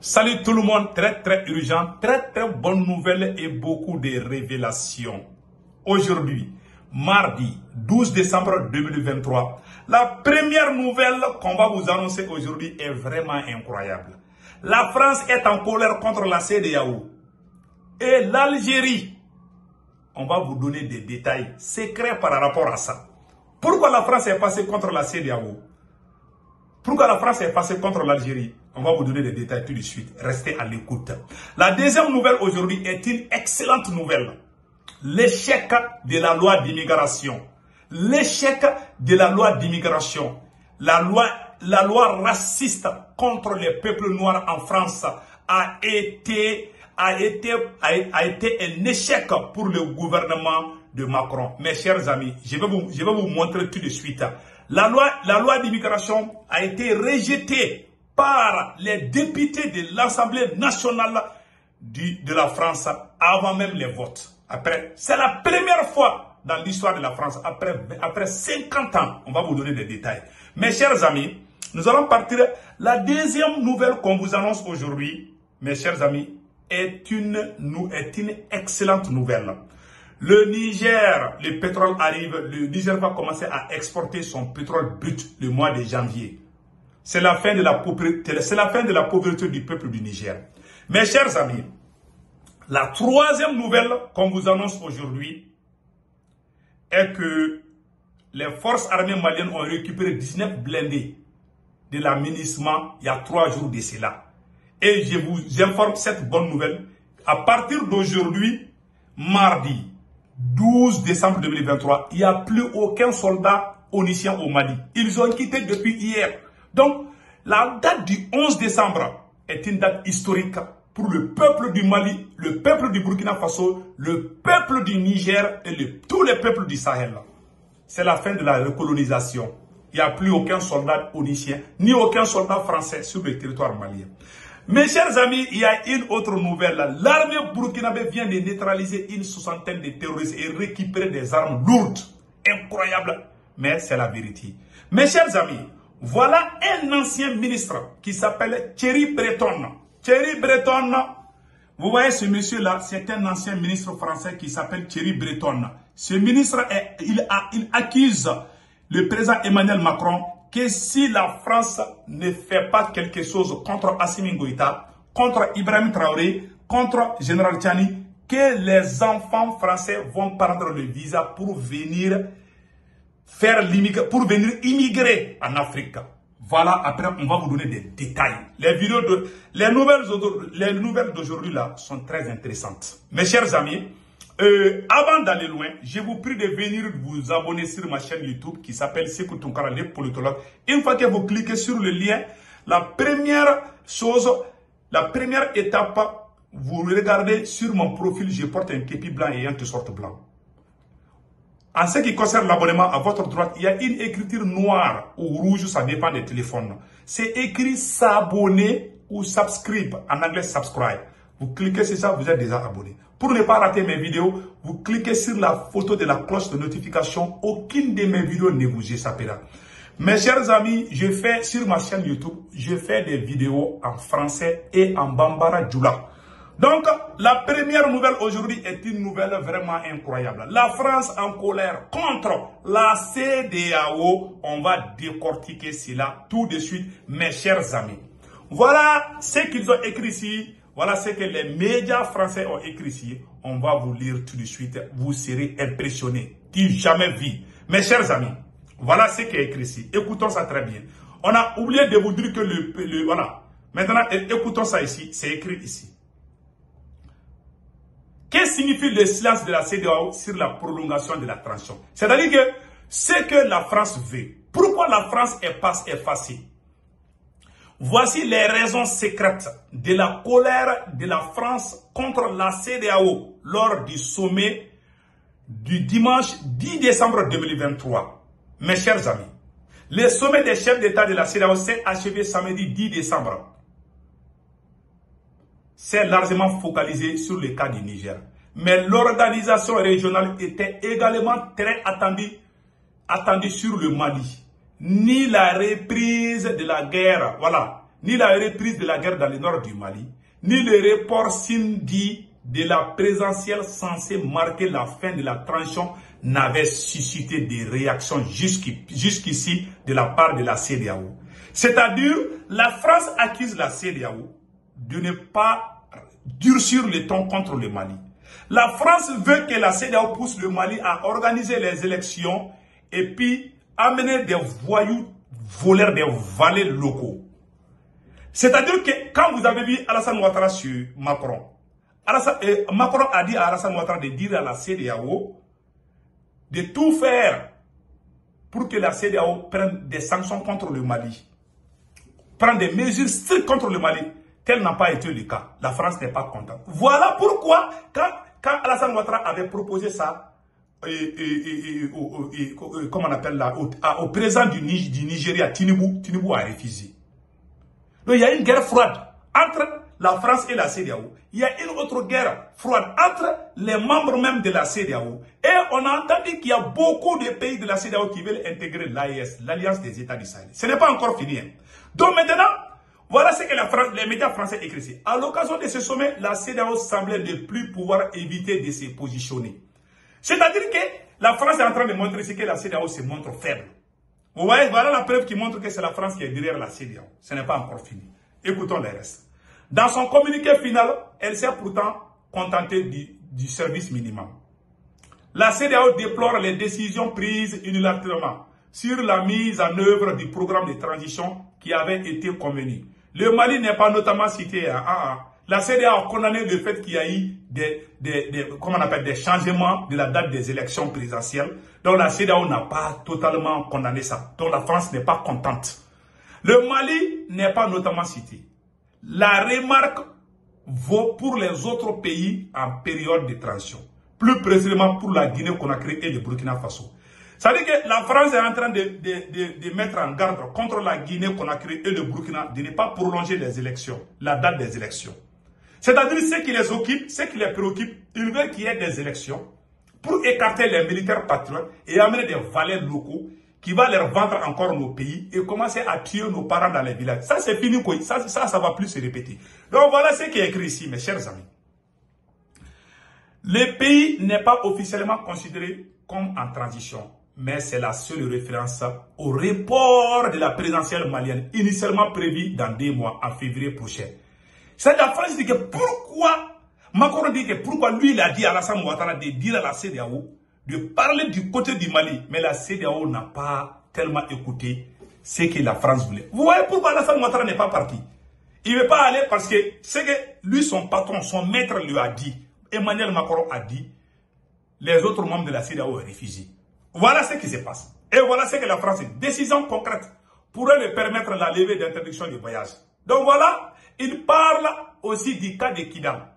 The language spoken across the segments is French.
Salut tout le monde, très urgent, très bonne nouvelle et beaucoup de révélations. Aujourd'hui, mardi 12 décembre 2023, la première nouvelle qu'on va vous annoncer aujourd'hui est vraiment incroyable. La France est en colère contre la CEDEAO et l'Algérie. On va vous donner des détails secrets par rapport à ça. Pourquoi la France est passée contre la CEDEAO? Pourquoi la France est passée contre l'Algérie? On va vous donner des détails tout de suite. Restez à l'écoute. La deuxième nouvelle aujourd'hui est une excellente nouvelle. L'échec de la loi d'immigration. L'échec de la loi d'immigration. La loi raciste contre les peuples noirs en France a été un échec pour le gouvernement de Macron. Mes chers amis, je vais vous montrer tout de suite. La loi d'immigration a été rejetée par les députés de l'Assemblée nationale de la France avant même les votes. C'est la première fois dans l'histoire de la France, après 50 ans, on va vous donner des détails. Mes chers amis, nous allons partir. La deuxième nouvelle qu'on vous annonce aujourd'hui, mes chers amis, est une excellente nouvelle. Le Niger, le pétrole arrive, le Niger va commencer à exporter son pétrole brut le mois de janvier. C'est la fin de la pauvreté du peuple du Niger. Mes chers amis, la troisième nouvelle qu'on vous annonce aujourd'hui est que les forces armées maliennes ont récupéré 19 blindés de l'aménagement il y a 3 jours de cela. Et je vous informe cette bonne nouvelle. À partir d'aujourd'hui, mardi 12 décembre 2023, il n'y a plus aucun soldat onusien au Mali. Ils ont quitté depuis hier. Donc, la date du 11 décembre est une date historique pour le peuple du Mali, le peuple du Burkina Faso, le peuple du Niger et tous les peuples du Sahel. C'est la fin de la recolonisation. Il n'y a plus aucun soldat onusien, ni aucun soldat français sur le territoire malien. Mes chers amis, il y a une autre nouvelle. L'armée burkinabé vient de neutraliser une soixantaine de terroristes et récupérer des armes lourdes. Incroyable, mais c'est la vérité. Mes chers amis, voilà un ancien ministre qui s'appelle Thierry Breton. Thierry Breton, vous voyez ce monsieur-là, c'est un ancien ministre français qui s'appelle Thierry Breton. Ce ministre, il accuse le président Emmanuel Macron que si la France ne fait pas quelque chose contre Assimi Goïta, contre Ibrahim Traoré, contre Général Tchani, que les enfants français vont prendre le visa pour venir immigrer en Afrique. Voilà, après on va vous donner des détails. Les nouvelles d'aujourd'hui là sont très intéressantes. Mes chers amis, avant d'aller loin, je vous prie de venir vous abonner sur ma chaîne YouTube qui s'appelle Sekou Tounkara, les politologues. Une fois que vous cliquez sur le lien, la première étape, vous regardez sur mon profil, je porte un képi blanc et un t-shirt blanc. En ce qui concerne l'abonnement, à votre droite, il y a une écriture noire ou rouge, ça dépend des téléphones. C'est écrit s'abonner ou subscribe, en anglais subscribe. Vous cliquez sur ça, vous êtes déjà abonné. Pour ne pas rater mes vidéos, vous cliquez sur la photo de la cloche de notification. Aucune de mes vidéos ne vous échappera. Mes chers amis, je fais sur ma chaîne YouTube, je fais des vidéos en français et en bambara djoula. Donc, la première nouvelle aujourd'hui est une nouvelle vraiment incroyable. La France en colère contre la CEDEAO. On va décortiquer cela tout de suite, mes chers amis. Voilà ce qu'ils ont écrit ici. Voilà ce que les médias français ont écrit ici. On va vous lire tout de suite. Vous serez impressionnés. Du jamais vu. Mes chers amis, voilà ce qui est écrit ici. Écoutons ça très bien. On a oublié de vous dire que voilà. Maintenant, écoutons ça ici. C'est écrit ici. Qu'est-ce que signifie le silence de la CEDEAO sur la prolongation de la transition? C'est-à-dire que ce que la France veut. Pourquoi la France est effacée? Voici les raisons secrètes de la colère de la France contre la CEDEAO lors du sommet du dimanche 10 décembre 2023. Mes chers amis, le sommet des chefs d'État de la CEDEAO s'est achevé samedi 10 décembre. C'est largement focalisé sur le cas du Niger. Mais l'organisation régionale était également très attendue sur le Mali. Ni la reprise de la guerre, voilà, ni la reprise de la guerre dans le nord du Mali, ni le report dit de la présidentielle censée marquer la fin de la transition n'avait suscité des réactions jusqu'ici de la part de la CEDEAO. C'est-à-dire, la France accuse la CEDEAO de ne pas durcir le ton contre le Mali. La France veut que la CEDEAO pousse le Mali à organiser les élections et puis amener des voyous voleurs, des valets locaux. C'est-à-dire que quand vous avez vu Alassane Ouattara sur Macron, Macron a dit à Alassane Ouattara de dire à la CEDEAO de tout faire pour que la CEDEAO prenne des sanctions contre le Mali, prenne des mesures strictes contre le Mali. Tel n'a pas été le cas. La France n'est pas contente. Voilà pourquoi, quand Alassane Ouattara avait proposé ça, comment on appelle là, au président du Nigeria, Tinubu a refusé. Donc il y a une guerre froide entre la France et la CEDEAO. Il y a une autre guerre froide entre les membres même de la CEDEAO. Et on a entendu qu'il y a beaucoup de pays de la CEDEAO qui veulent intégrer l'AES, l'Alliance des États du Sahel. Ce n'est pas encore fini. Hein. Donc maintenant, voilà ce que les médias français écrivent. À l'occasion de ce sommet, la CEDEAO semblait ne plus pouvoir éviter de se positionner. C'est-à-dire que la France est en train de montrer ce que la CEDEAO se montre faible. Vous voyez, voilà la preuve qui montre que c'est la France qui est derrière la CEDEAO. Ce n'est pas encore fini. Écoutons les restes. Dans son communiqué final, elle s'est pourtant contentée du service minimum. La CEDEAO déplore les décisions prises unilatéralement sur la mise en œuvre du programme de transition qui avait été convenu. Le Mali n'est pas notamment cité. La CEDEAO a condamné le fait qu'il y a eu des changements de la date des élections présidentielles. Donc la CEDEAO n'a pas totalement condamné ça. Donc la France n'est pas contente. Le Mali n'est pas notamment cité. La remarque vaut pour les autres pays en période de transition. Plus précisément pour la Guinée-Conakry et le Burkina Faso. Ça veut dire que la France est en train de mettre en garde contre la Guinée-Conakry et le Burkina de ne pas prolonger les élections, la date des élections. C'est-à-dire ce qui les occupe, ce qui les préoccupe, ils veulent qu'il y ait des élections pour écarter les militaires patriotes et amener des valets locaux qui vont leur vendre encore nos pays et commencer à tuer nos parents dans les villages. Ça c'est fini quoi, ça ne va plus se répéter. Donc voilà ce qui est écrit ici mes chers amis. Le pays n'est pas officiellement considéré comme en transition, mais c'est la seule référence au report de la présidentielle malienne, initialement prévue dans 2 mois, en février prochain. C'est la France dit que pourquoi, Macron dit que pourquoi lui il a dit à Alassane Ouattara de dire à la CEDEAO de parler du côté du Mali, mais la CEDEAO n'a pas tellement écouté ce que la France voulait. Vous voyez pourquoi Alassane Ouattara n'est pas parti? Il ne veut pas aller parce que c'est que lui, son patron, son maître lui a dit, Emmanuel Macron a dit, les autres membres de la CEDEAO ont refusé. Voilà ce qui se passe. Et voilà ce que la France, décision concrète, pourrait lui permettre la levée d'interdiction du voyage. Donc voilà, il parle aussi du cas de Kidal.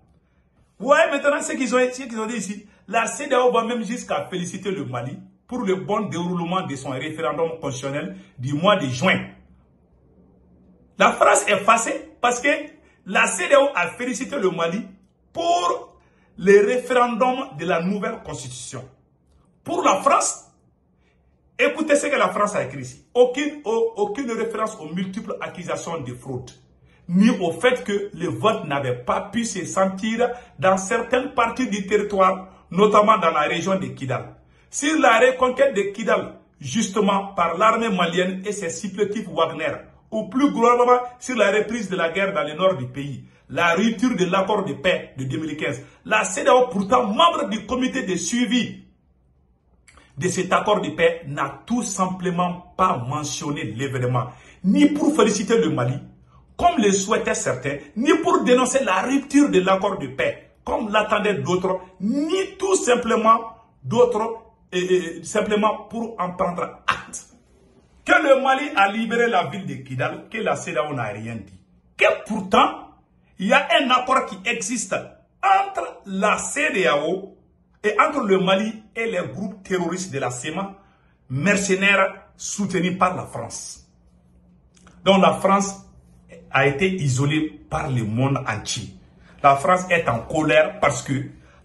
Vous voyez maintenant ce qu'ils ont dit ici. La CEDEAO va même jusqu'à féliciter le Mali pour le bon déroulement de son référendum constitutionnel du mois de juin. La France est fâchée parce que la CEDEAO a félicité le Mali pour le référendum de la nouvelle constitution. Pour la France, écoutez ce que la France a écrit ici. Aucune référence aux multiples accusations de fraude, ni au fait que le vote n'avait pas pu se sentir dans certaines parties du territoire, notamment dans la région de Kidal. Sur la reconquête de Kidal, justement par l'armée malienne et ses supplétifs Wagner, ou plus globalement sur la reprise de la guerre dans le nord du pays, la rupture de l'accord de paix de 2015, la CEDEAO, pourtant membre du comité de suivi de cet accord de paix, n'a tout simplement pas mentionné l'événement, ni pour féliciter le Mali, comme le souhaitaient certains, ni pour dénoncer la rupture de l'accord de paix, comme l'attendaient d'autres, ni tout simplement simplement pour en prendre acte. Que le Mali a libéré la ville de Kidal, que la CEDEAO n'a rien dit. Que pourtant, il y a un accord qui existe entre la CEDEAO et entre le Mali et les groupes terroristes de la SEMA, mercenaires soutenus par la France. Donc la France a été isolée par le monde entier. La France est en colère parce que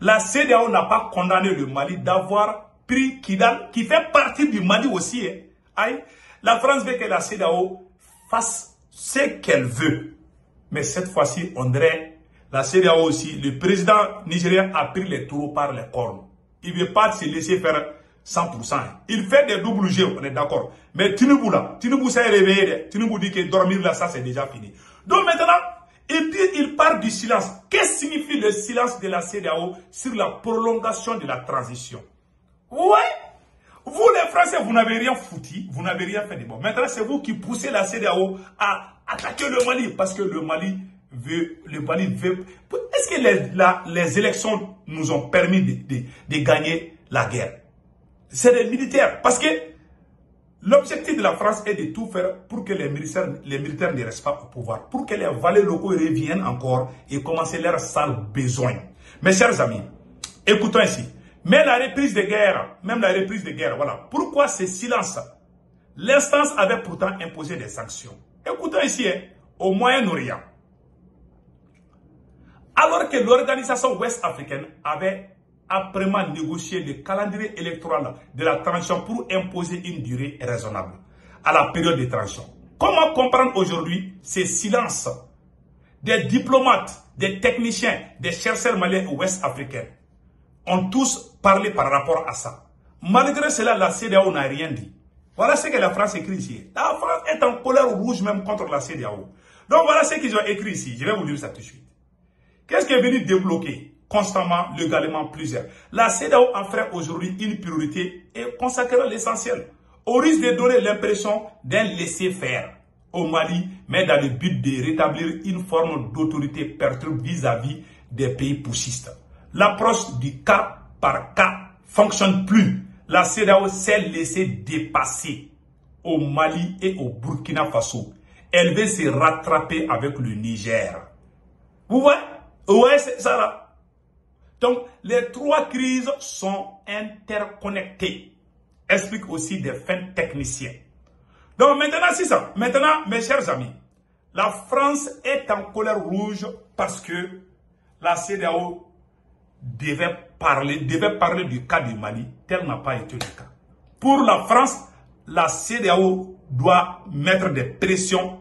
la CEDEAO n'a pas condamné le Mali d'avoir pris Kidal, qui fait partie du Mali aussi. Hein. La France veut que la CEDEAO fasse ce qu'elle veut. Mais cette fois-ci, on dirait, la CEDEAO aussi, le président nigérien a pris les taureaux par les cornes. Il ne veut pas se laisser faire 100%. Il fait des doubles jeux, on est d'accord. Mais Tinubu là, Tinubu s'est réveillé. Tinubu dit que dormir là, ça c'est déjà fini. Donc maintenant, il part du silence. Qu'est-ce que signifie le silence de la CEDEAO sur la prolongation de la transition? Ouais. Vous les Français, vous n'avez rien foutu, vous n'avez rien fait de bon. Maintenant, c'est vous qui poussez la CEDEAO à attaquer le Mali, parce que le Mali veut... Est-ce que les élections nous ont permis de gagner la guerre? C'est les militaires, parce que l'objectif de la France est de tout faire pour que les militaires ne restent pas au pouvoir, pour que les valets locaux reviennent encore et commencent leur sale besoin. Mes chers amis, écoutons ici. Mais la reprise de guerre, même la reprise de guerre, voilà. Pourquoi ce silence? L'instance avait pourtant imposé des sanctions. Écoutons ici, hein, au Moyen-Orient. Alors que l'organisation ouest-africaine avait âprement négocié le calendrier électoral de la transition pour imposer une durée raisonnable à la période de transition. Comment comprendre aujourd'hui ce silence des diplomates, des techniciens, des chercheurs maliens ouest-africains? Ont tous parlé par rapport à ça. Malgré cela, la CEDEAO n'a rien dit. Voilà ce que la France écrit ici. La France est en colère rouge même contre la CEDEAO. Donc voilà ce qu'ils ont écrit ici. Je vais vous lire ça tout de suite. Qu'est-ce qui est venu débloquer constamment, légalement plusieurs? La CEDEAO en ferait aujourd'hui une priorité et consacrera l'essentiel. Au risque de donner l'impression d'un laisser-faire au Mali, mais dans le but de rétablir une forme d'autorité perturbe vis-à-vis des pays poussistes. L'approche du cas par cas fonctionne plus. La CEDEAO s'est laissée dépasser au Mali et au Burkina Faso. Elle veut se rattraper avec le Niger. Vous voyez? Ouais, c'est ça là. Donc, les trois crises sont interconnectées. Explique aussi des fins techniciens. Donc, maintenant, c'est ça. Maintenant, mes chers amis, la France est en colère rouge parce que la CEDEAO devait parler du cas du Mali. Tel n'a pas été le cas. Pour la France, la CEDEAO doit mettre des pressions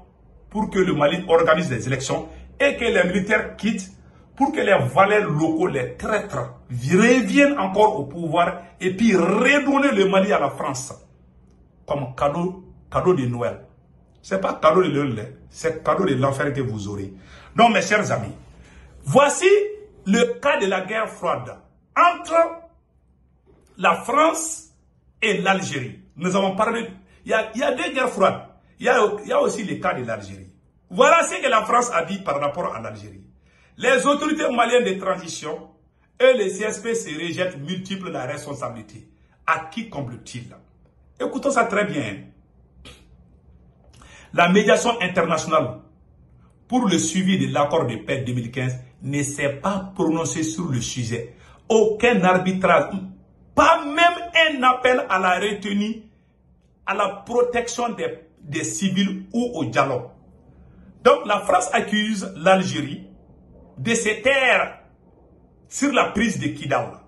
pour que le Mali organise des élections et que les militaires quittent pour que les valets locaux, les traîtres, reviennent encore au pouvoir et puis redonner le Mali à la France comme cadeau de Noël. Ce n'est pas cadeau de Noël, c'est cadeau de l'enfer que vous aurez. Donc mes chers amis, voici le cas de la guerre froide entre la France et l'Algérie. Nous avons parlé, il y a deux guerres froides. Il y a aussi le cas de l'Algérie. Voilà ce que la France a dit par rapport à l'Algérie. Les autorités maliennes de transition et les CSP se rejettent multiples la responsabilité. À qui comble-t-il? Écoutons ça très bien. La médiation internationale pour le suivi de l'accord de paix 2015 ne s'est pas prononcée sur le sujet. Aucun arbitrage, pas même un appel à la retenue, à la protection des civils ou au dialogue. Donc la France accuse l'Algérie de se taire sur la prise de Kidal.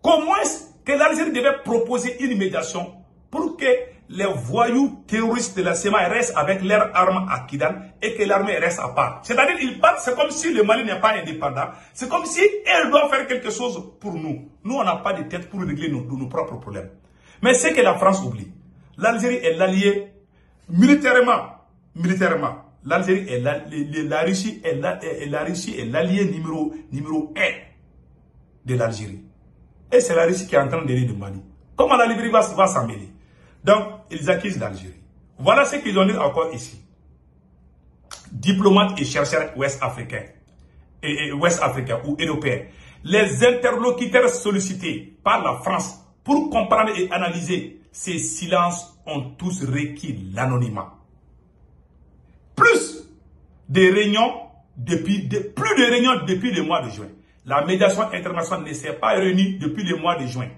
Comment est-ce que l'Algérie devait proposer une médiation pour que les voyous terroristes de la CEMA restent avec leurs armes à Kidal et que l'armée reste à part? C'est-à-dire, ils partent, c'est comme si le Mali n'est pas indépendant. C'est comme si elle doit faire quelque chose pour nous. Nous, on n'a pas de tête pour régler nos propres problèmes. Mais c'est que la France oublie. L'Algérie est l'allié militairement. L'Algérie est la Russie est l'allié numéro 1 de l'Algérie. Et c'est la Russie qui est en train d'aider le Mali. Comment l'Algérie va s'en mêler? Donc, ils accusent l'Algérie. Voilà ce qu'ils ont dit encore ici. Diplomates et chercheurs ouest-africains ou européens. Les interlocuteurs sollicités par la France pour comprendre et analyser ces silences ont tous requis l'anonymat. Plus de réunions depuis le mois de juin. La médiation internationale ne s'est pas réunie depuis le mois de juin.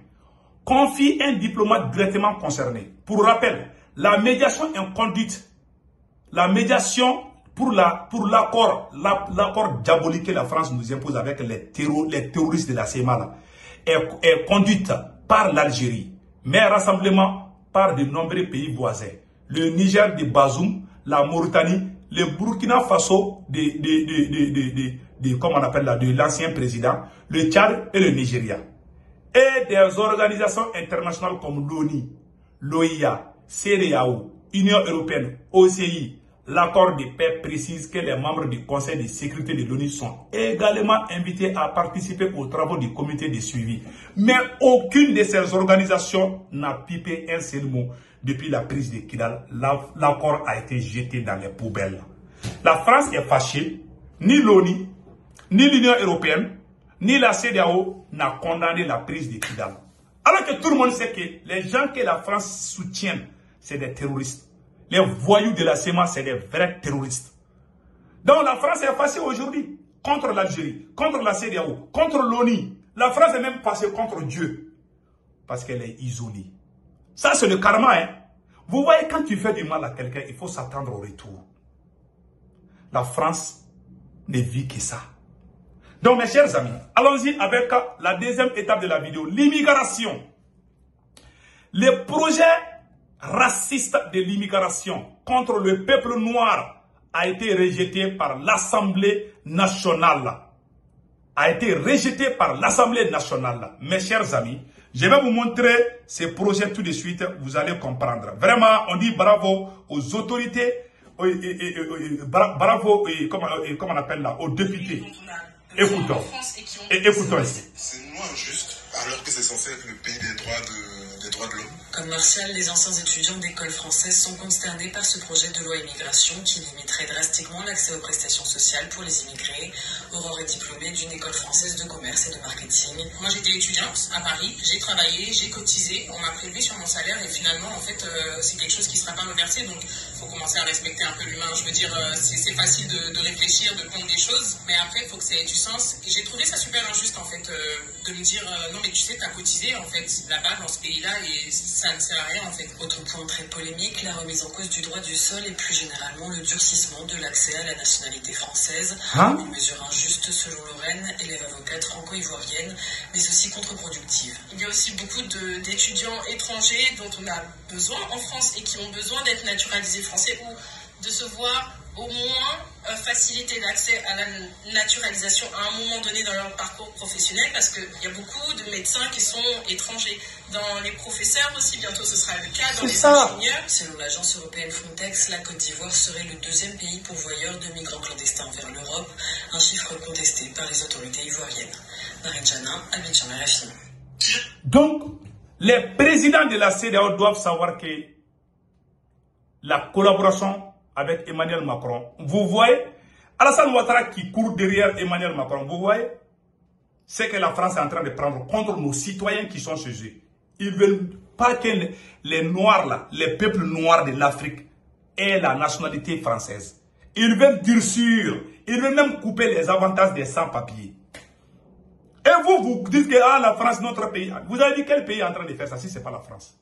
Confie un diplomate directement concerné. Pour rappel, la médiation est conduite. La médiation pour l'accord diabolique que la France nous impose avec les terroristes de la CEMA est conduite par l'Algérie, mais rassemblement par de nombreux pays voisins. Le Niger de Bazoum, la Mauritanie, le Burkina Faso comment on appelle là, de l'ancien président, le Tchad et le Nigeria. Et des organisations internationales comme l'ONU, l'OIA, CEDEAO, Union européenne, OCI, l'accord de paix précise que les membres du Conseil de sécurité de l'ONU sont également invités à participer aux travaux du comité de suivi. Mais aucune de ces organisations n'a pipé un seul mot. Depuis la prise de Kidal, l'accord a été jeté dans les poubelles. La France est fâchée, ni l'ONU, ni l'Union européenne, ni la CEDEAO n'a condamné la prise de Kidal. Alors que tout le monde sait que les gens que la France soutient, c'est des terroristes. Les voyous de la CEMA, c'est des vrais terroristes. Donc la France est fâchée aujourd'hui contre l'Algérie, contre la CEDEAO, contre l'ONU. La France est même passée contre Dieu parce qu'elle est isolée. Ça, c'est le karma. Hein? Vous voyez, quand tu fais du mal à quelqu'un, il faut s'attendre au retour. La France ne vit que ça. Donc, mes chers amis, allons-y avec la deuxième étape de la vidéo, l'immigration. Le projet raciste de l'immigration contre le peuple noir a été rejeté par l'Assemblée nationale. Mes chers amis, je vais vous montrer ces projets tout de suite, vous allez comprendre. Vraiment, on dit bravo aux autorités, bravo, comment on appelle là, aux députés. Écoutons. C'est moins injuste, alors que c'est censé être le pays des droits de l'homme. Comme Martial, les anciens étudiants d'école française sont consternés par ce projet de loi immigration qui limiterait drastiquement l'accès aux prestations sociales pour les immigrés. Aurore est diplômée d'une école française de commerce et de marketing. Moi j'étais étudiante à Paris, j'ai travaillé, j'ai cotisé, on m'a prélevé sur mon salaire et finalement en fait c'est quelque chose qui ne sera pas me verser, donc il faut commencer à respecter un peu l'humain. Je veux dire, c'est facile de réfléchir, de prendre des choses, mais après il faut que ça ait du sens. Et j'ai trouvé ça super injuste en fait de me dire non mais tu sais t'as cotisé en fait là-bas dans ce pays-là et ça ne sert à rien en fait. Autre point très polémique, la remise en cause du droit du sol et plus généralement le durcissement de l'accès à la nationalité française. Une mesure injuste selon Lorraine, élève avocate franco-ivoirienne, mais aussi contre-productive. Il y a aussi beaucoup d'étudiants étrangers dont on a besoin en France et qui ont besoin d'être naturalisés français ou de se voir au moins faciliter l'accès à la naturalisation à un moment donné dans leur parcours professionnel parce qu'il y a beaucoup de médecins qui sont étrangers. Dans les professeurs aussi, bientôt ce sera le cas, dans les ingénieurs. Selon l'agence européenne Frontex, la Côte d'Ivoire serait le deuxième pays pourvoyeur de migrants clandestins vers l'Europe, un chiffre contesté par les autorités ivoiriennes. Marine Janin, Abidjan, RFI. Donc, les présidents de la CEDEAO doivent savoir que la collaboration avec Emmanuel Macron, vous voyez, Alassane Ouattara qui court derrière Emmanuel Macron, vous voyez, c'est que la France est en train de prendre contre nos citoyens qui sont chez eux. Ils ne veulent pas que les Noirs, là, les peuples noirs de l'Afrique aient la nationalité française. Ils veulent durcir, ils veulent même couper les avantages des sans-papiers. Et vous dites que la France, notre pays, vous avez dit quel pays est en train de faire ça si ce n'est pas la France?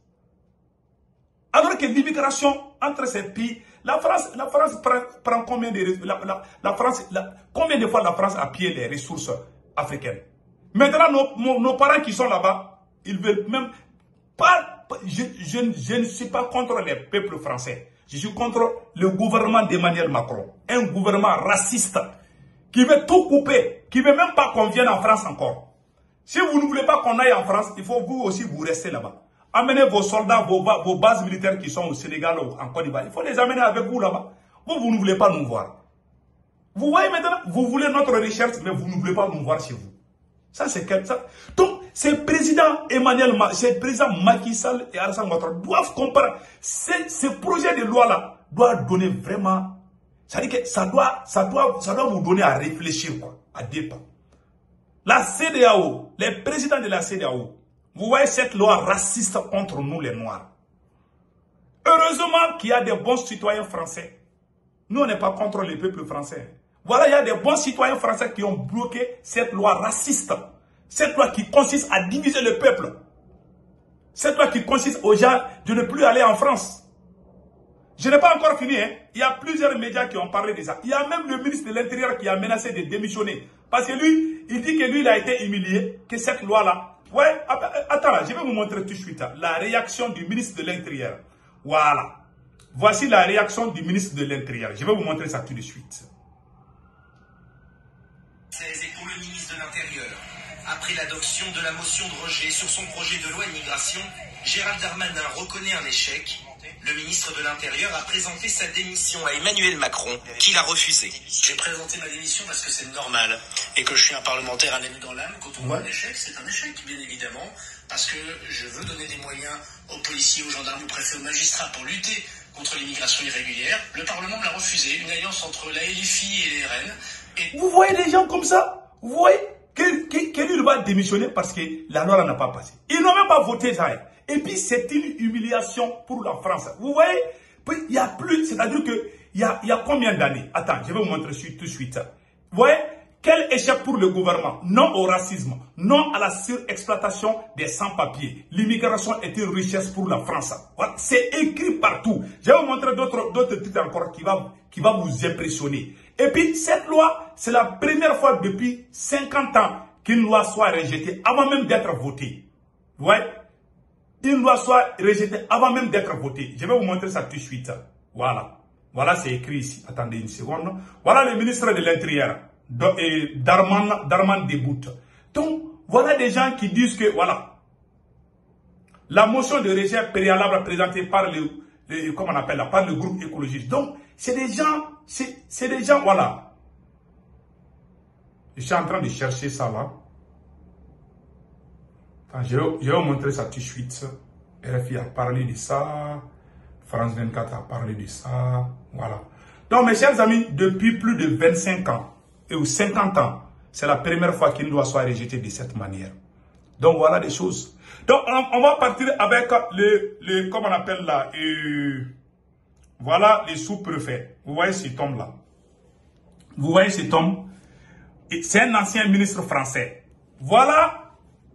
Alors que l'immigration entre ces pays, la France prend combien de combien de fois la France a pillé les ressources africaines? Maintenant, nos parents qui sont là-bas, ils veulent même pas. Je ne suis pas contre les peuples français. Je suis contre le gouvernement d'Emmanuel Macron. Un gouvernement raciste qui veut tout couper, qui ne veut même pas qu'on vienne en France encore. Si vous ne voulez pas qu'on aille en France, il faut vous aussi vous rester là-bas. Amenez vos soldats, vos bases militaires qui sont au Sénégal ou en Côte d'Ivoire. Il faut les amener avec vous là-bas. Vous ne voulez pas nous voir. Vous voyez maintenant, vous voulez notre recherche, mais vous ne voulez pas nous voir chez vous. Ça, c'est quelque chose. Donc, ces présidents ces présidents Macky Sall et Alassane Ouattara doivent comprendre. Ce projet de loi-là doit donner vraiment. C'est-à-dire que ça doit vous donner à réfléchir, quoi, à départ. La CEDEAO, les présidents de la CEDEAO, vous voyez cette loi raciste contre nous les Noirs. Heureusement qu'il y a des bons citoyens français. Nous, on n'est pas contre les peuples français. Voilà, il y a des bons citoyens français qui ont bloqué cette loi raciste. Cette loi qui consiste à diviser le peuple. Cette loi qui consiste aux gens de ne plus aller en France. Je n'ai pas encore fini. Hein. Il y a plusieurs médias qui ont parlé de ça. Il y a même le ministre de l'Intérieur qui a menacé de démissionner. Parce que lui, il dit que lui, il a été humilié, que cette loi-là. Ouais, attends, je vais vous montrer tout de suite la réaction du ministre de l'Intérieur. Voilà. Voici la réaction du ministre de l'Intérieur. Je vais vous montrer ça tout de suite. Et pour le ministre de l'Intérieur, après l'adoption de la motion de rejet sur son projet de loi immigration, Gérald Darmanin reconnaît un échec. Le ministre de l'Intérieur a présenté sa démission à Emmanuel Macron, qui l'a refusé. J'ai présenté ma démission parce que c'est normal et que je suis un parlementaire, un ami dans l'âme. Quand on voit un échec, c'est un échec, bien évidemment, parce que je veux donner des moyens aux policiers, aux gendarmes, aux préfets, aux magistrats pour lutter contre l'immigration irrégulière. Le Parlement me l'a refusé, une alliance entre la LFI et les RN. Et... Vous voyez des gens comme ça? Vous voyez qu'il va démissionner parce que la loi n'a pas passé. Ils n'ont même pas voté ça. Et puis c'est une humiliation pour la France. Vous voyez, il y a plus, c'est-à-dire que il y a combien d'années? Attends, je vais vous montrer tout de suite. Vous voyez, quel échec pour le gouvernement? Non au racisme, non à la surexploitation des sans-papiers. L'immigration est une richesse pour la France. Voilà. C'est écrit partout. Je vais vous montrer d'autres titres encore qui va vous impressionner. Et puis cette loi, c'est la première fois depuis 50 ans qu'une loi soit rejetée avant même d'être votée. Vous voyez? Une loi soit rejetée avant même d'être votée. Je vais vous montrer ça tout de suite. Voilà. Voilà, c'est écrit ici. Attendez une seconde. Voilà le ministre de l'Intérieur. Darman déboute. Donc, voilà des gens qui disent que, voilà, la motion de rejet préalable présentée par comment on appelle là, par le groupe écologiste. Donc, c'est des gens, voilà. Je suis en train de chercher ça là. Enfin, je vais vous montrer ça tout de suite. RFI a parlé de ça. France 24 a parlé de ça. Voilà. Donc, mes chers amis, depuis plus de 25 ans, ou 50 ans, c'est la première fois qu'une loi soit rejetée de cette manière. Donc, voilà des choses. Donc, on va partir avec comment on appelle là, voilà les sous-préfets. Vous voyez cet homme-là. Vous voyez cet homme. C'est un ancien ministre français. Voilà.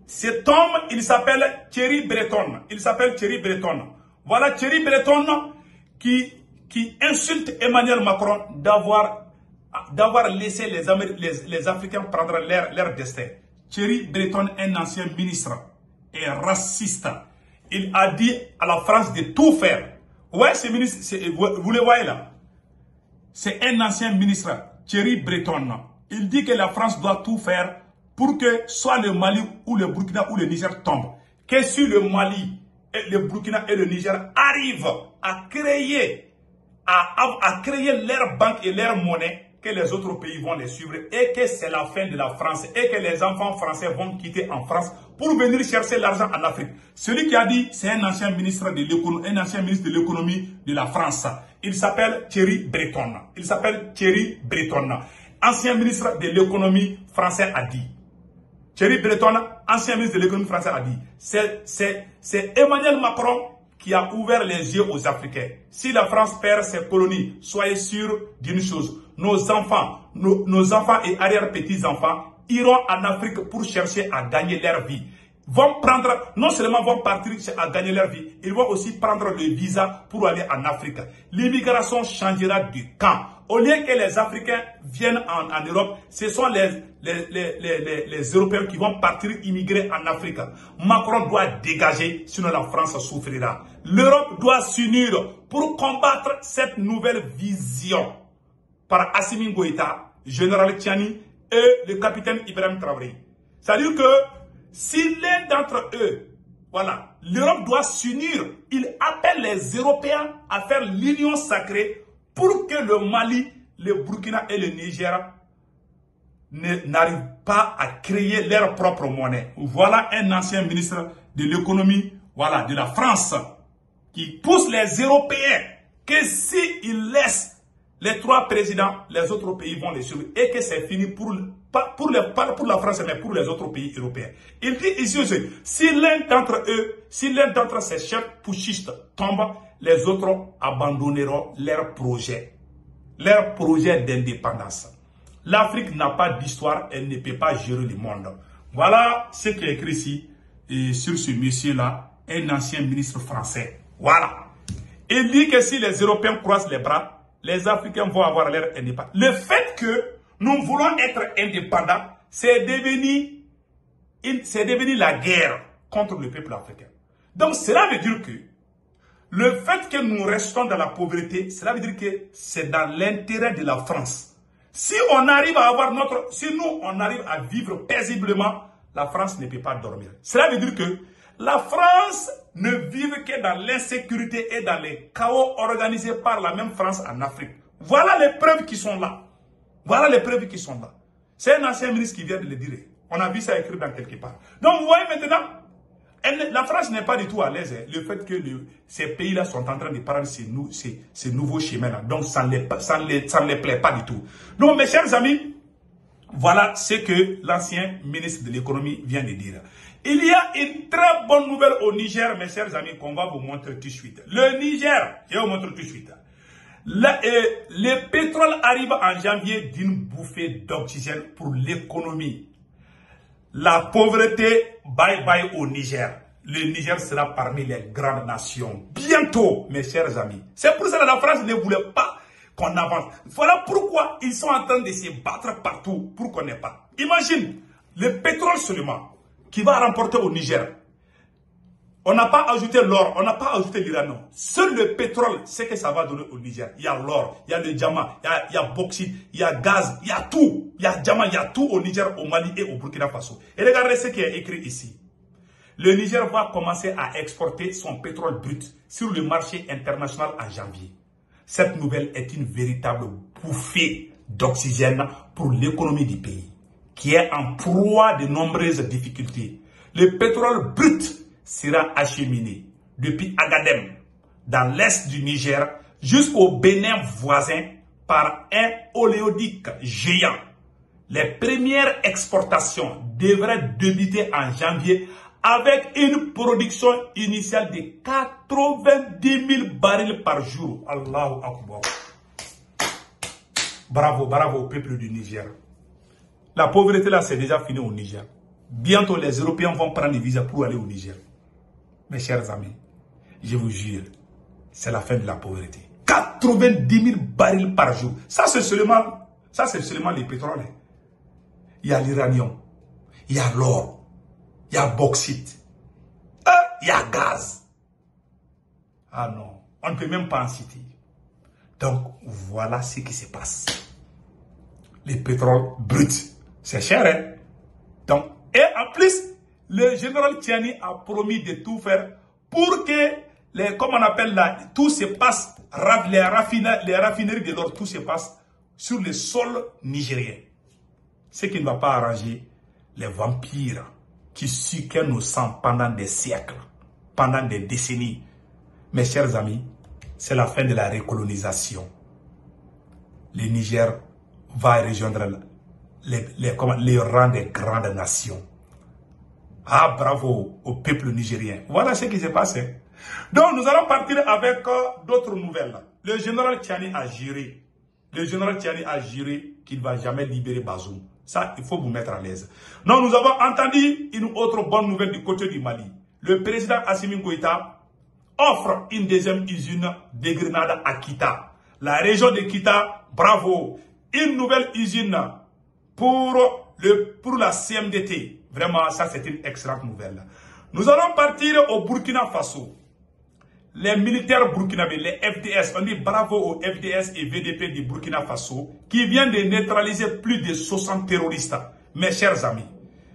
Cet homme, il s'appelle Thierry Breton. Il s'appelle Thierry Breton. Voilà Thierry Breton qui insulte Emmanuel Macron d'avoir laissé les Africains prendre leur destin. Thierry Breton, un ancien ministre, est raciste. Il a dit à la France de tout faire. Ouais, ce ministre, vous le voyez là. C'est un ancien ministre, Thierry Breton. Il dit que la France doit tout faire pour que soit le Mali ou le Burkina ou le Niger tombent. Que si le Mali, le Burkina et le Niger arrivent à créer leur banque et leur monnaie, que les autres pays vont les suivre et que c'est la fin de la France et que les enfants français vont quitter en France pour venir chercher l'argent en Afrique. Celui qui a dit, c'est un ancien ministre de l'économie de la France. Il s'appelle Thierry Breton. Il s'appelle Thierry Breton. Ancien ministre de l'économie français a dit. Thierry Breton, ancien ministre de l'économie français, a dit, c'est Emmanuel Macron qui a ouvert les yeux aux Africains. Si la France perd ses colonies, soyez sûrs d'une chose, nos enfants et arrière-petits-enfants iront en Afrique pour chercher à gagner leur vie. Non seulement vont partir à gagner leur vie, ils vont aussi prendre le visa pour aller en Afrique. L'immigration changera du camp. Au lieu que les Africains viennent en Europe, ce sont les Européens qui vont partir immigrer en Afrique. Macron doit dégager, sinon la France souffrira. L'Europe doit s'unir pour combattre cette nouvelle vision par Assimi Goïta, général Tiani et le capitaine Ibrahim Traoré. C'est-à-dire que si l'un d'entre eux, voilà, l'Europe doit s'unir, il appelle les Européens à faire l'union sacrée pour que le Mali, le Burkina et le Niger n'arrivent pas à créer leur propre monnaie. Voilà un ancien ministre de l'économie, voilà, de la France, qui pousse les Européens que s'ils laissent les trois présidents, les autres pays vont les suivre et que c'est fini pas pour la France, mais pour les autres pays européens. Il dit ici aussi, si l'un d'entre ces chefs putschistes tombe, les autres abandonneront leur projet d'indépendance. L'Afrique n'a pas d'histoire, elle ne peut pas gérer le monde. Voilà ce qui est écrit ici, et sur ce monsieur-là, un ancien ministre français. Voilà. Il dit que si les Européens croisent les bras, les Africains vont avoir leur indépendance. Le fait que nous voulons être indépendants, c'est devenu la guerre contre le peuple africain. Donc cela veut dire que Le fait que nous restons dans la pauvreté, cela veut dire que c'est dans l'intérêt de la France. Si on arrive à avoir si nous, on arrive à vivre paisiblement, la France ne peut pas dormir. Cela veut dire que la France ne vive que dans l'insécurité et dans les chaos organisés par la même France en Afrique. Voilà les preuves qui sont là. Voilà les preuves qui sont là. C'est un ancien ministre qui vient de le dire. On a vu ça écrit dans quelque part. Donc vous voyez maintenant, la France n'est pas du tout à l'aise. Le fait que ces pays-là sont en train de prendre ces nouveaux chemins-là. Donc ça ne les plaît pas du tout. Donc mes chers amis, voilà ce que l'ancien ministre de l'économie vient de dire. Il y a une très bonne nouvelle au Niger, mes chers amis, qu'on va vous montrer tout de suite. Le Niger, je vais vous montrer tout de suite. Le pétrole arrive en janvier d'une bouffée d'oxygène pour l'économie. La pauvreté, bye bye au Niger. Le Niger sera parmi les grandes nations. Bientôt, mes chers amis. C'est pour ça que la France ne voulait pas qu'on avance. Voilà pourquoi ils sont en train de se battre partout pour qu'on n'ait pas. Imagine, le pétrole seulement qui va remporter au Niger. On n'a pas ajouté l'or, on n'a pas ajouté l'uranium. Seul le pétrole, c'est que ça va donner au Niger. Il y a l'or, il y a le diamant, il y a bauxite, il y a gaz, il y a tout. Il y a diamant, il y a tout au Niger, au Mali et au Burkina Faso. Et regardez ce qui est écrit ici. Le Niger va commencer à exporter son pétrole brut sur le marché international en janvier. Cette nouvelle est une véritable bouffée d'oxygène pour l'économie du pays, qui est en proie de nombreuses difficultés. Le pétrole brut sera acheminé depuis Agadem, dans l'est du Niger, jusqu'au Bénin voisin par un oléoduc géant. Les premières exportations devraient débuter en janvier avec une production initiale de 90 000 barils par jour. Allahu Akbar. Bravo, bravo au peuple du Niger. La pauvreté là, c'est déjà fini au Niger. Bientôt, les Européens vont prendre des visas pour aller au Niger. Mes chers amis, je vous jure, c'est la fin de la pauvreté. 90 000 barils par jour. Ça, c'est seulement les pétroles. Il y a l'uranium, il y a l'or, il y a bauxite, il y a gaz. Ah non, on ne peut même pas en citer. Donc, voilà ce qui se passe. Les pétroles bruts, c'est cher, hein? Donc, et en plus, le général Tiani a promis de tout faire pour que, comme on appelle là, tout se passe, les raffineries de l'or, tout se passe sur le sol nigérien. Ce qui ne va pas arranger les vampires qui sucquent nos sangs pendant des siècles, pendant des décennies. Mes chers amis, c'est la fin de la recolonisation. Le Niger va rejoindre les rangs des grandes nations. Ah, bravo au peuple nigérien. Voilà ce qui s'est passé. Donc, nous allons partir avec d'autres nouvelles. Le général Tiani a juré. Le général Tiani a juré qu'il ne va jamais libérer Bazoum. Ça, il faut vous mettre à l'aise. Donc, nous avons entendu une autre bonne nouvelle du côté du Mali. Le président Assimi Goïta offre une deuxième usine de grenades à Kita. La région de Kita, bravo. Une nouvelle usine pour la CMDT. Vraiment, ça c'est une excellente nouvelle. Nous allons partir au Burkina Faso. Les militaires burkinabés, les FDS, on dit bravo aux FDS et VDP du Burkina Faso qui viennent de neutraliser plus de 60 terroristes. Mes chers amis,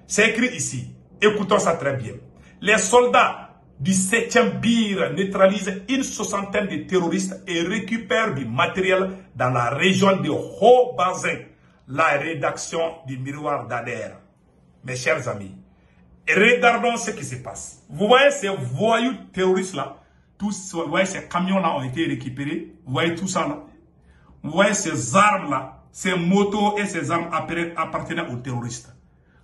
c'est écrit ici. Écoutons ça très bien. Les soldats du 7e BIR neutralisent une soixantaine de terroristes et récupèrent du matériel dans la région de Haut-Bazin. La rédaction du Miroir d'Ader. Mes chers amis, regardons ce qui se passe. Vous voyez ces voyous terroristes-là, vous voyez ces camions-là ont été récupérés, vous voyez tout ça là. Vous voyez ces armes-là, ces motos et ces armes appartenaient aux terroristes.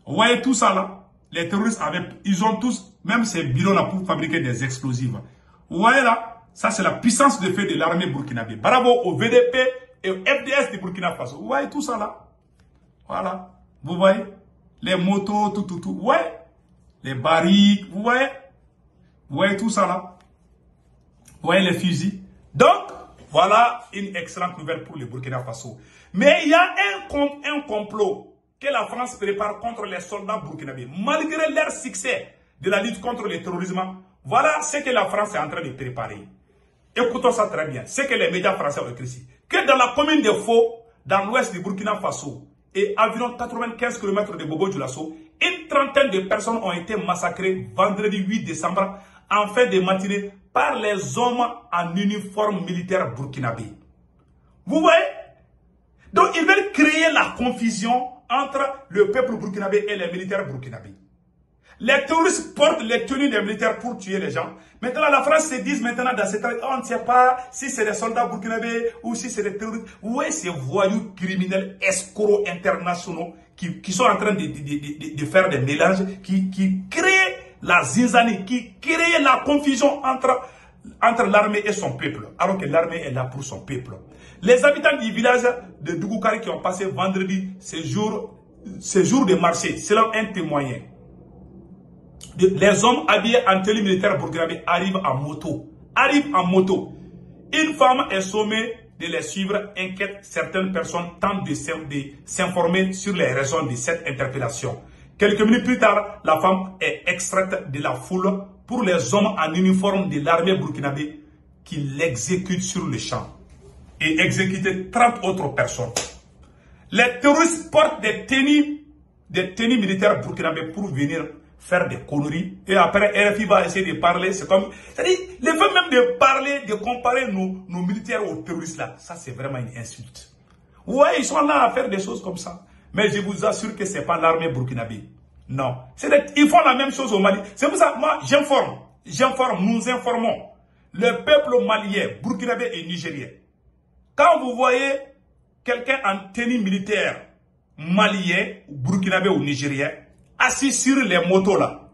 Vous voyez tout ça là, les terroristes ils ont tous, même ces bidons-là pour fabriquer des explosifs. Vous voyez là, ça c'est la puissance de feu de l'armée burkinabé. Bravo au VDP et au FDS du Burkina Faso. Vous voyez tout ça là. Voilà, vous voyez les motos, tout, ouais, les barriques, vous voyez tout ça là, vous voyez les fusils. Donc, voilà une excellente nouvelle pour le Burkina Faso. Mais il y a un complot que la France prépare contre les soldats burkinabés. Malgré leur succès de la lutte contre le terrorisme, voilà ce que la France est en train de préparer. écoutons ça très bien, c'est que les médias français ont écrit ici, que dans la commune de Fo, dans l'ouest du Burkina Faso, et environ 95 km de Bobo-Dioulasso, une trentaine de personnes ont été massacrées vendredi 8 décembre en fin de matinée par les hommes en uniforme militaire burkinabé. Vous voyez? Donc ils veulent créer la confusion entre le peuple burkinabé et les militaires burkinabés. Les terroristes portent les tenues des militaires pour tuer les gens. Maintenant, la France se dit maintenant dans cette année, on ne sait pas si c'est des soldats burkinabés ou si c'est des terroristes. Vous voyez ces voyous criminels escrocs internationaux qui sont en train de faire des mélanges, qui créent la zinzanie, qui créent la confusion entre l'armée et son peuple, alors que l'armée est là pour son peuple. Les habitants du village de Dougoukari qui ont passé vendredi ces jours de marché, selon un témoignage, les hommes habillés en tenue militaire burkinabé arrivent en moto. Une femme est sommée de les suivre, inquiète. Certaines personnes tentent de s'informer sur les raisons de cette interpellation. Quelques minutes plus tard, la femme est extraite de la foule pour les hommes en uniforme de l'armée burkinabé qui l'exécutent sur le champ et exécutent 30 autres personnes. Les terroristes portent des tenues militaires burkinabé pour venir faire des conneries, et après RFI va essayer de parler, c'est comme, c'est-à-dire, le fait même de parler, de comparer nos militaires aux terroristes là, ça c'est vraiment une insulte. Ouais, ils sont là à faire des choses comme ça, mais je vous assure que c'est pas l'armée burkinabé. Non, ils font la même chose au Mali. C'est pour ça que moi nous informons le peuple malien, burkinabé et nigérien. Quand vous voyez quelqu'un en tenue militaire malien, burkinabé ou nigérien, assis sur les motos là,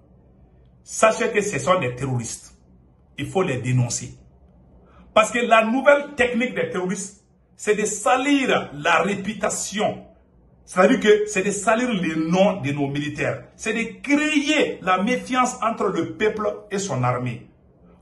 sachez que ce sont des terroristes. Il faut les dénoncer. Parce que la nouvelle technique des terroristes, c'est de salir la réputation. C'est-à-dire que c'est de salir les noms de nos militaires. C'est de créer la méfiance entre le peuple et son armée.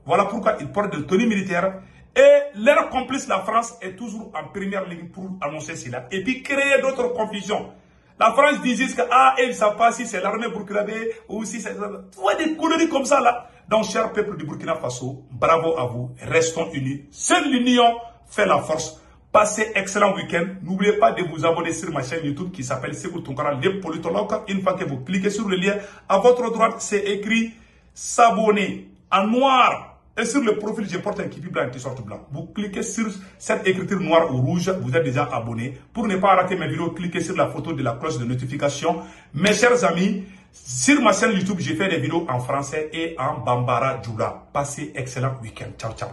Voilà pourquoi ils portent des tenues militaires. Et leur complice, la France, est toujours en première ligne pour annoncer cela. Et puis créer d'autres confusions. La France disait que, ils ne savent pas si c'est l'armée burkinabé ou si c'est... Tu vois des conneries comme ça là. Donc, cher peuple du Burkina Faso, bravo à vous. Restons unis. Seule l'union fait la force. Passez excellent week-end. N'oubliez pas de vous abonner sur ma chaîne YouTube qui s'appelle Sekou Tounkara, le politologue. Une fois que vous cliquez sur le lien, à votre droite, c'est écrit s'abonner en noir. Et sur le profil, je porte un képi blanc et un t-shirt blanc. Vous cliquez sur cette écriture noire ou rouge, vous êtes déjà abonné. Pour ne pas rater mes vidéos, cliquez sur la photo de la cloche de notification. Mes chers amis, sur ma chaîne YouTube, j'ai fait des vidéos en français et en Bambara Djoula. Passez excellent week-end. Ciao, ciao.